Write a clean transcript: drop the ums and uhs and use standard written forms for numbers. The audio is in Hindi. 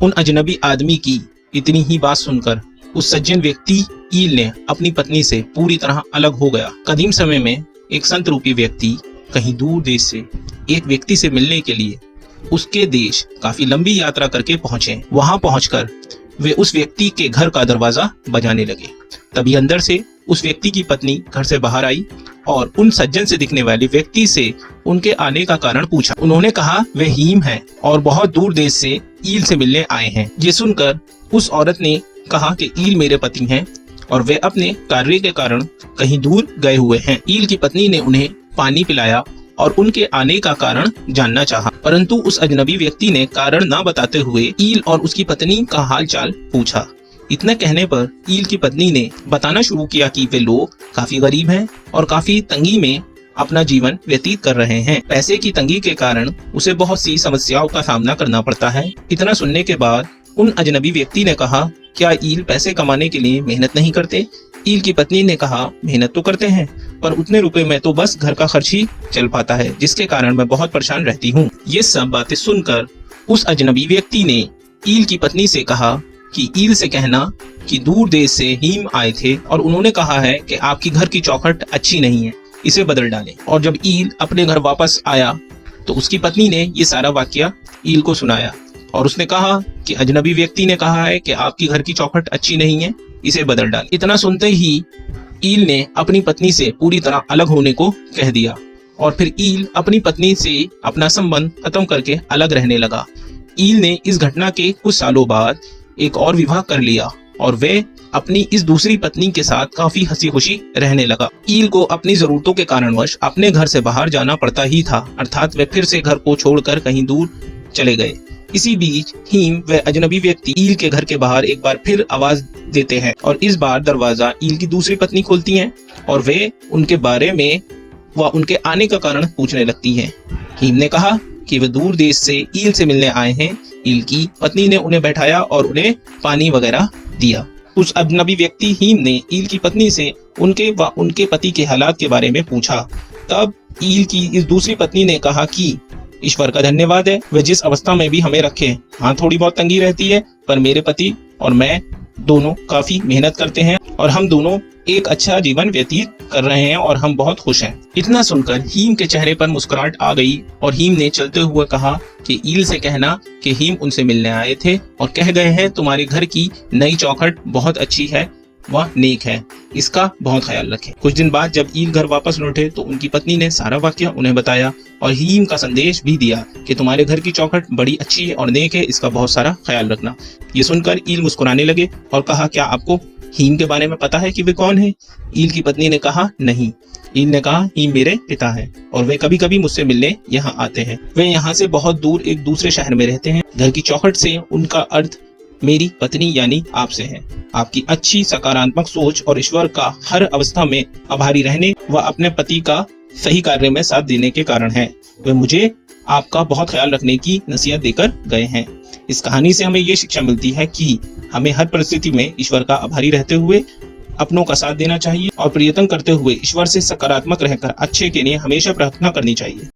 उन अजनबी आदमी की इतनी ही बात सुनकर उस सज्जन व्यक्ति ईल ने अपनी पत्नी से पूरी तरह अलग हो गया। कदीम समय में एक संत रूपी व्यक्ति कहीं दूर देश से एक व्यक्ति से मिलने के लिए उसके देश काफी लंबी यात्रा करके पहुंचे। वहां पहुंचकर वे उस व्यक्ति के घर का दरवाजा बजाने लगे। तभी अंदर से उस व्यक्ति की पत्नी घर से बाहर आई और उन सज्जन से दिखने वाले व्यक्ति से उनके आने का कारण पूछा। उन्होंने कहा वे हीम हैं और बहुत दूर देश से ईल से मिलने आए हैं। ये सुनकर उस औरत ने कहा कि ईल मेरे पति हैं और वे अपने कार्य के कारण कहीं दूर गए हुए हैं। ईल की पत्नी ने उन्हें पानी पिलाया और उनके आने का कारण जानना चाहा, परंतु उस अजनबी व्यक्ति ने कारण न बताते हुए ईल और उसकी पत्नी का हाल चाल पूछा। इतना कहने पर ईल की पत्नी ने बताना शुरू किया कि वे लोग काफी गरीब हैं और काफी तंगी में अपना जीवन व्यतीत कर रहे हैं। पैसे की तंगी के कारण उसे बहुत सी समस्याओं का सामना करना पड़ता है। इतना सुनने के बाद उन अजनबी व्यक्ति ने कहा, क्या ईल पैसे कमाने के लिए मेहनत नहीं करते? ईल की पत्नी ने कहा, मेहनत तो करते हैं पर उतने रुपए में तो बस घर का खर्च ही चल पाता है, जिसके कारण मैं बहुत परेशान रहती हूँ। ये सब बातें सुनकर उस अजनबी व्यक्ति ने ईल की पत्नी से कहा कि ईल से कहना कि दूर देश से हीम आए थे और उन्होंने कहा है कि आपकी घर की चौखट अच्छी नहीं है, इसे बदल डालें। और जब ईल अपने घर वापस आया तो उसकी पत्नी ने ये सारा वाकया ईल को सुनाया और उसने कहा कि अजनबी व्यक्ति ने कहा है कि आपकी घर की चौखट अच्छी नहीं है, इसे बदल डाल। इतना सुनते ही ईल ने अपनी पत्नी से पूरी तरह अलग होने को कह दिया और फिर ईल अपनी पत्नी से अपना संबंध खत्म करके अलग रहने लगा। ईल ने इस घटना के कुछ सालों बाद एक और विवाह कर लिया और वे अपनी इस दूसरी पत्नी के साथ काफी हंसी खुशी रहने लगा। ईल को अपनी जरूरतों के कारणवश अपने घर से बाहर जाना पड़ता ही था, अर्थात वे फिर से घर को छोड़कर कहीं दूर चले गए। इसी बीच हीम व अजनबी व्यक्ति ईल के घर के बाहर एक बार फिर आवाज देते हैं और इस बार दरवाजा ईल की दूसरी पत्नी खोलती हैं और वे उनके बारे में व उनके आने का कारण पूछने लगती हैं। हीम ने कहा कि वे दूर देश से ईल से मिलने आए हैं। ईल की पत्नी ने उन्हें बैठाया और उन्हें पानी वगैरह दिया। उस अजनबी व्यक्ति हीम ने ईल की पत्नी से उनके व उनके पति के हालात के बारे में पूछा। तब ईल की इस दूसरी पत्नी ने कहा कि ईश्वर का धन्यवाद है, वे जिस अवस्था में भी हमें रखे। हाँ, थोड़ी बहुत तंगी रहती है पर मेरे पति और मैं दोनों काफी मेहनत करते हैं और हम दोनों एक अच्छा जीवन व्यतीत कर रहे हैं और हम बहुत खुश हैं। इतना सुनकर हीम के चेहरे पर मुस्कुराहट आ गई और हीम ने चलते हुए कहा कि ईल से कहना कि हीम उनसे मिलने आए थे और कह गए हैं तुम्हारे घर की नई चौखट बहुत अच्छी है, वह नेक है, इसका बहुत ख्याल रखें। कुछ दिन बाद जब ईल घर वापस लौटे तो उनकी पत्नी ने सारा वाकया उन्हें बताया और हीम का संदेश भी दिया कि तुम्हारे घर की चौखट बड़ी अच्छी है और नेक है, इसका बहुत सारा ख्याल रखना। ये सुनकर ईल मुस्कुराने लगे और कहा, क्या आपको हीम के बारे में पता है कि वे कौन है? ईल की पत्नी ने कहा, नहीं। ईल ने कहा, हीम मेरे पिता है और वे कभी कभी मुझसे मिलने यहाँ आते हैं। वे यहाँ से बहुत दूर एक दूसरे शहर में रहते हैं। घर की चौखट से उनका अर्थ मेरी पत्नी यानी आपसे है। आपकी अच्छी सकारात्मक सोच और ईश्वर का हर अवस्था में आभारी रहने व अपने पति का सही कार्य में साथ देने के कारण है। वे मुझे आपका बहुत ख्याल रखने की नसीहत देकर गए हैं। इस कहानी से हमें ये शिक्षा मिलती है कि हमें हर परिस्थिति में ईश्वर का आभारी रहते हुए अपनों का साथ देना चाहिए और प्रयत्न करते हुए ईश्वर से सकारात्मक रहकर अच्छे के लिए हमेशा प्रार्थना करनी चाहिए।